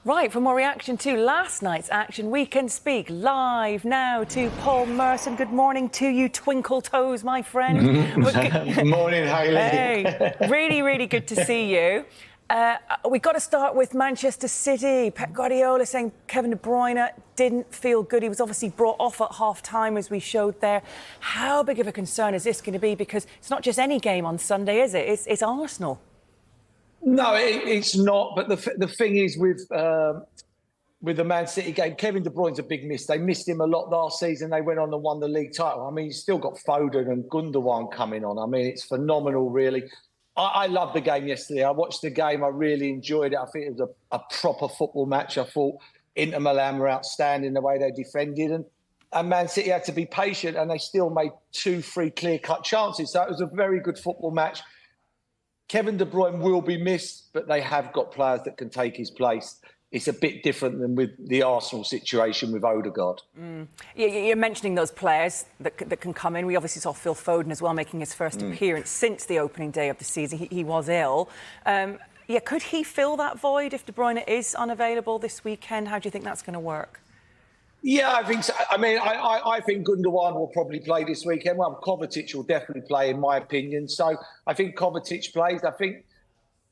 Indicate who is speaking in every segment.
Speaker 1: Right, for more reaction to last night's action, we can speak live now to Paul Merson. Good morning to you, twinkle toes, my friend.
Speaker 2: Morning, Hayley.
Speaker 1: Hey, really good to see you. We've got to start with Manchester City. Pep Guardiola saying Kevin De Bruyne didn't feel good. He was obviously brought off at half-time, as we showed there. How big of a concern is this going to be? Because it's not just any game on Sunday, is it? It's Arsenal.
Speaker 2: No, it's not. But the thing is with the Man City game, Kevin De Bruyne's a big miss. They missed him a lot last season. They went on and won the league title. I mean, he's still got Foden and Gundogan coming on. I mean, it's phenomenal, really. I loved the game yesterday. I watched the game. I really enjoyed it. I think it was a proper football match. I thought Inter Milan were outstanding the way they defended. And Man City had to be patient, and they still made 2-3 clear-cut chances. So it was a very good football match. Kevin De Bruyne will be missed, but they have got players that can take his place. It's a bit different than with the Arsenal situation with Odegaard.
Speaker 1: You're mentioning those players that can come in. We obviously saw Phil Foden as well making his first appearance since the opening day of the season. He was ill. Could he fill that void if De Bruyne is unavailable this weekend? How do you think that's going to work?
Speaker 2: Yeah, I think so. I mean, I think Gundogan will probably play this weekend. Well, Kovacic will definitely play, in my opinion. So I think Kovacic plays. I think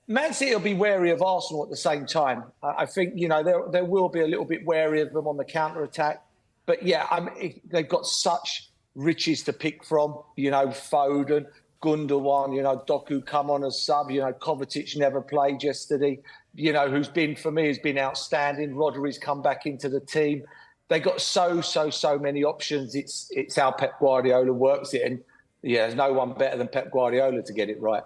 Speaker 2: Man City will be wary of Arsenal at the same time. I think, there will be a little bit wary of them on the counter-attack. But, yeah, they've got such riches to pick from. Foden, Gundogan, Doku come on as sub. Kovacic never played yesterday. Who's been outstanding. Rodri's come back into the team. They got so many options. It's how Pep Guardiola works it. And, there's no one better than Pep Guardiola to get it right.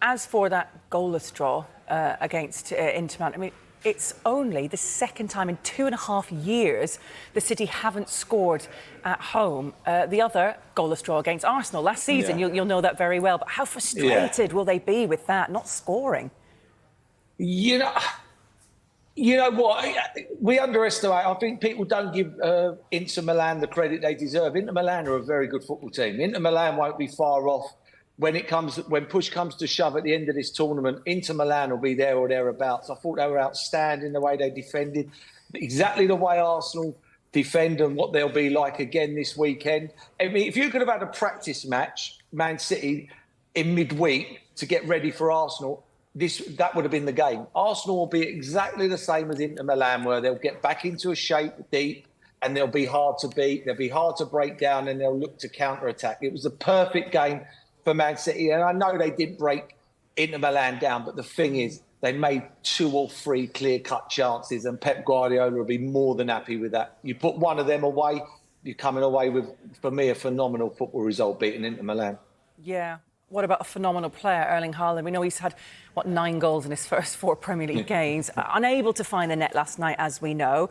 Speaker 1: As for that goalless draw against Inter Milan, I mean, it's only the second time in 2.5 years the City haven't scored at home. The other goalless draw against Arsenal last season, you'll know that very well. But how frustrated will they be with that, not scoring? You know what? We underestimate. I think people don't give Inter Milan the credit they deserve. Inter Milan are a very good football team. Inter Milan won't be far off when push comes to shove at the end of this tournament. Inter Milan will be there or thereabouts. I thought they were outstanding the way they defended, exactly the way Arsenal defend and what they'll be like again this weekend. I mean, if you could have had a practice match, Man City, in midweek to get ready for Arsenal, that would have been the game. Arsenal will be exactly the same as Inter Milan were. They'll get back into a shape deep and they'll be hard to beat. They'll be hard to break down and they'll look to counter-attack. It was a perfect game for Man City. And I know they didn't break Inter Milan down, but the thing is, they made 2 or 3 clear-cut chances and Pep Guardiola will be more than happy with that. You put one of them away, you're coming away with, for me, a phenomenal football result beating Inter Milan. Yeah. What about a phenomenal player, Erling Haaland? We know he's had, 9 goals in his first 4 Premier League games. Unable to find the net last night, as we know.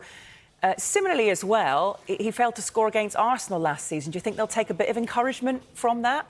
Speaker 1: Similarly as well, he failed to score against Arsenal last season. Do you think they'll take a bit of encouragement from that?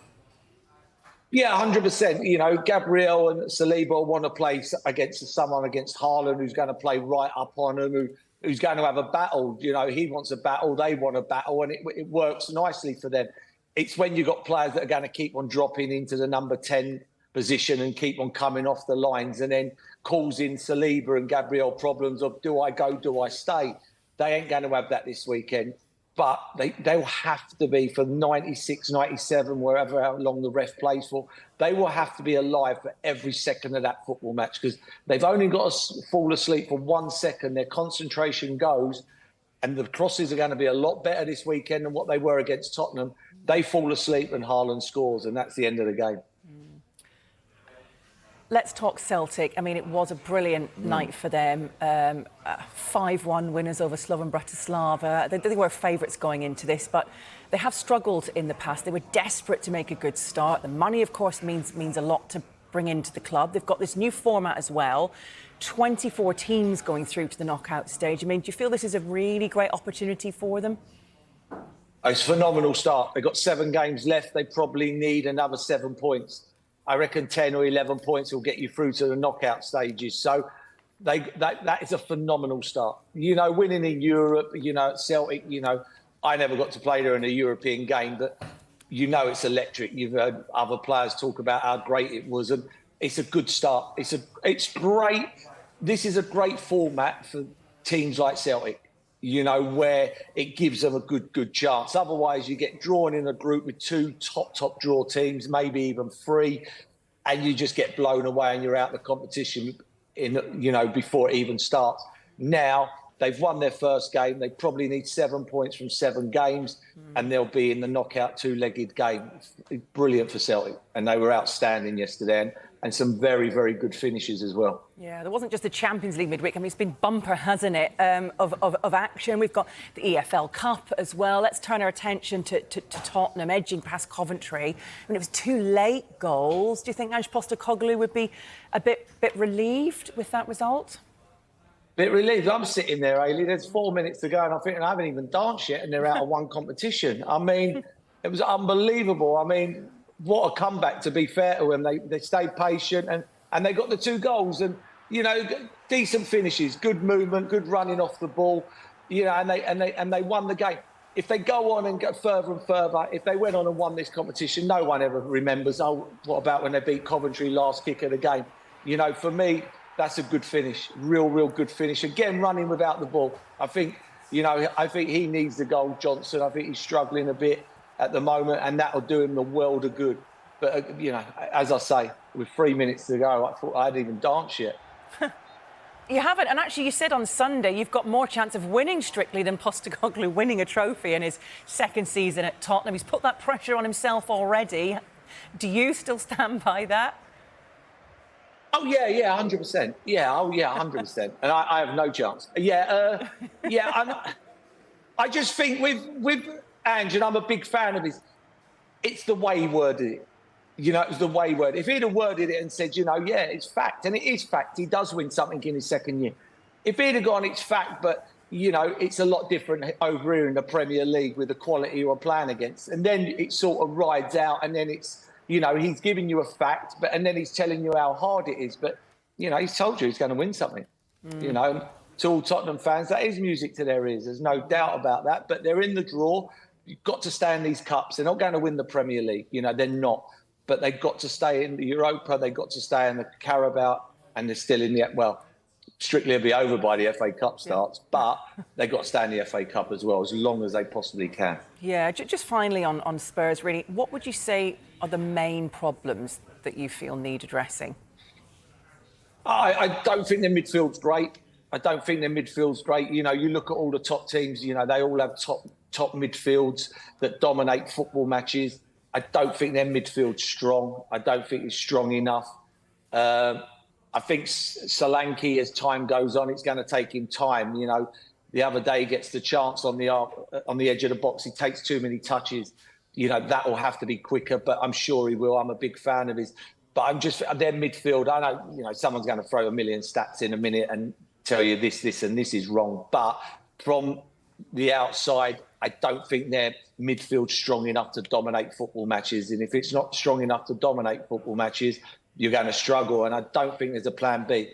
Speaker 2: Yeah, 100%. Gabriel and Saliba want to play against Haaland, who's going to play right up on him, who's going to have a battle. He wants a battle, they want a battle, and it works nicely for them. It's when you've got players that are going to keep on dropping into the number 10 position and keep on coming off the lines and then causing Saliba and Gabriel problems of do I go, do I stay? They ain't going to have that this weekend. But they'll have to be for 96, 97, wherever how long the ref plays for. They will have to be alive for every second of that football match because they've only got to fall asleep for 1 second. Their concentration goes. And the crosses are going to be a lot better this weekend than what they were against Tottenham. They fall asleep and Haaland scores, and that's the end of the game.
Speaker 1: Let's talk Celtic. I mean, it was a brilliant night for them. 5-1 winners over Slovan Bratislava. They were favourites going into this, but they have struggled in the past. They were desperate to make a good start. The money, of course, means a lot to bring into the club. They've got this new format as well. 24 teams going through to the knockout stage. I mean, do you feel this is a really great opportunity for them?
Speaker 2: It's a phenomenal start. They've got 7 games left. They probably need another 7 points. I reckon 10 or 11 points will get you through to the knockout stages. So that is a phenomenal start. Winning in Europe, at Celtic, I never got to play there in a European game, but it's electric. You've heard other players talk about how great it was. And it's a good start. It's great
Speaker 1: this is a great format for teams like Celtic, where it gives them a good chance. Otherwise, you get drawn in a group with two top draw teams, maybe even three, and you just get blown away and you're out the competition before it even starts. Now, they've won their first game. They probably need 7 points from 7 games, and they'll be in the knockout two-legged game. Brilliant for Celtic, and they were outstanding yesterday, and some very, very good finishes as well.
Speaker 3: Yeah, there wasn't just the Champions League midweek. I mean, it's been bumper, hasn't it, of action. We've got the EFL Cup as well. Let's turn our attention to Tottenham, edging past Coventry. I mean, it was 2 late goals. Do you think Ange Postecoglou would be a bit relieved with that result?
Speaker 1: Bit relieved. I'm sitting there, Ailey. There's 4 minutes to go, and I'm thinking I haven't even danced yet, and they're out of one competition. I mean, it was unbelievable. I mean, what a comeback, to be fair to them. They stayed patient, and they got the 2 goals, and decent finishes, good movement, good running off the ball, and they won the game. If they go on and go further and further, if they went on and won this competition, no one ever remembers. Oh, what about when they beat Coventry last kick of the game? For me, that's a good finish, real good finish. Again, running without the ball. I think he needs the goal, Johnson. I think he's struggling a bit at the moment, and that'll do him the world of good. But, as I say, with 3 minutes to go, I thought I hadn't even danced yet.
Speaker 3: You haven't. And actually, you said on Sunday you've got more chance of winning Strictly than Postecoglou winning a trophy in his second season at Tottenham. He's put that pressure on himself already. Do you still stand by that?
Speaker 1: Oh, yeah, 100%. Yeah, 100%. And I have no chance. I just think with Ange, and I'm a big fan of his, it's the way he worded it. It was the way he worded it. If he'd have worded it and said, it's fact, and it is fact, he does win something in his second year. If he'd have gone, it's fact, but, it's a lot different over here in the Premier League with the quality you're playing against. And then it sort of rides out, and then it's, he's giving you a fact, and then he's telling you how hard it is. But, he's told you he's going to win something. To all Tottenham fans, that is music to their ears. There's no doubt about that. But they're in the draw. You've got to stay in these cups. They're not going to win the Premier League. They're not. But they've got to stay in the Europa. They've got to stay in the Carabao. And they're still in Strictly will be over by the FA Cup starts. But they've got to stay in the FA Cup as well, as long as they possibly can.
Speaker 3: Yeah, just finally on Spurs, really, what would you say are the main problems that you feel need addressing?
Speaker 1: I don't think their midfield's great. You look at all the top teams, they all have top midfields that dominate football matches. I don't think their midfield's strong. I don't think it's strong enough. I think Solanke, as time goes on, it's going to take him time. The other day he gets the chance on the edge of the box. He takes too many touches. That will have to be quicker, but I'm sure he will. I'm a big fan of his. But their midfield, I know, someone's going to throw a million stats in a minute and tell you this, and this is wrong. But from the outside, I don't think their midfield's strong enough to dominate football matches. And if it's not strong enough to dominate football matches, you're going to struggle. And I don't think there's a plan B.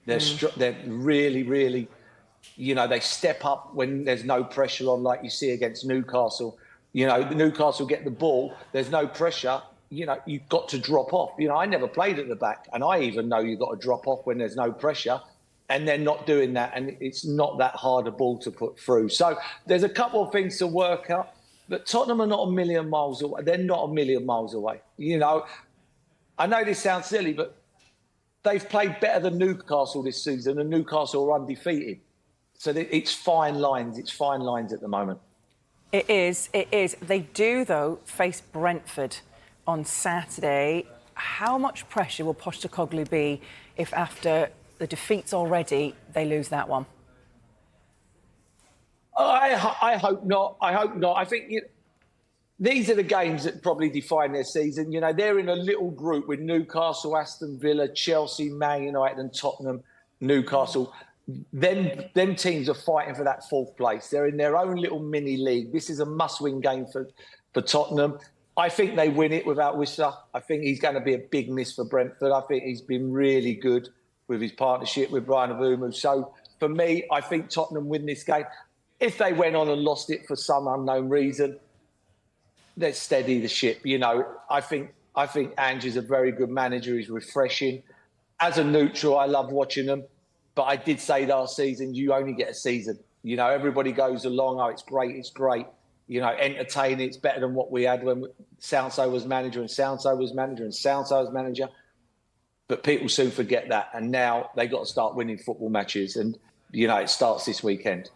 Speaker 1: They're really, really, they step up when there's no pressure on, like you see against Newcastle. Newcastle get the ball, there's no pressure. You've got to drop off. I never played at the back, and I even know you've got to drop off when there's no pressure. And they're not doing that, and it's not that hard a ball to put through. So there's a couple of things to work out, but Tottenham are not a million miles away. They're not a million miles away. I know this sounds silly, but they've played better than Newcastle this season, and Newcastle are undefeated. So it's fine lines. It's fine lines at the moment.
Speaker 3: It is. They do, though, face Brentford on Saturday. How much pressure will Postecoglou be if after the defeats already, they lose that one?
Speaker 1: I hope not. I think these are the games that probably define their season. They're in a little group with Newcastle, Aston Villa, Chelsea, Man United and Tottenham, Newcastle. Them teams are fighting for that 4th place. They're in their own little mini league. This is a must-win game for Tottenham. I think they win it without Whistler. I think he's going to be a big miss for Brentford. I think he's been really good with his partnership with Bruyne. So for me, I think Tottenham win this game. If they went on and lost it for some unknown reason, let's steady the ship. I think Ange is a very good manager. He's refreshing. As a neutral, I love watching them. But I did say last season, you only get a season. You know, everybody goes along, oh, it's great, it's great. You know, entertaining, it's better than what we had when Sounsay was manager and Sounsay was manager and Sounsay was manager. But people soon forget that. And now they got to start winning football matches. And, you know, it starts this weekend.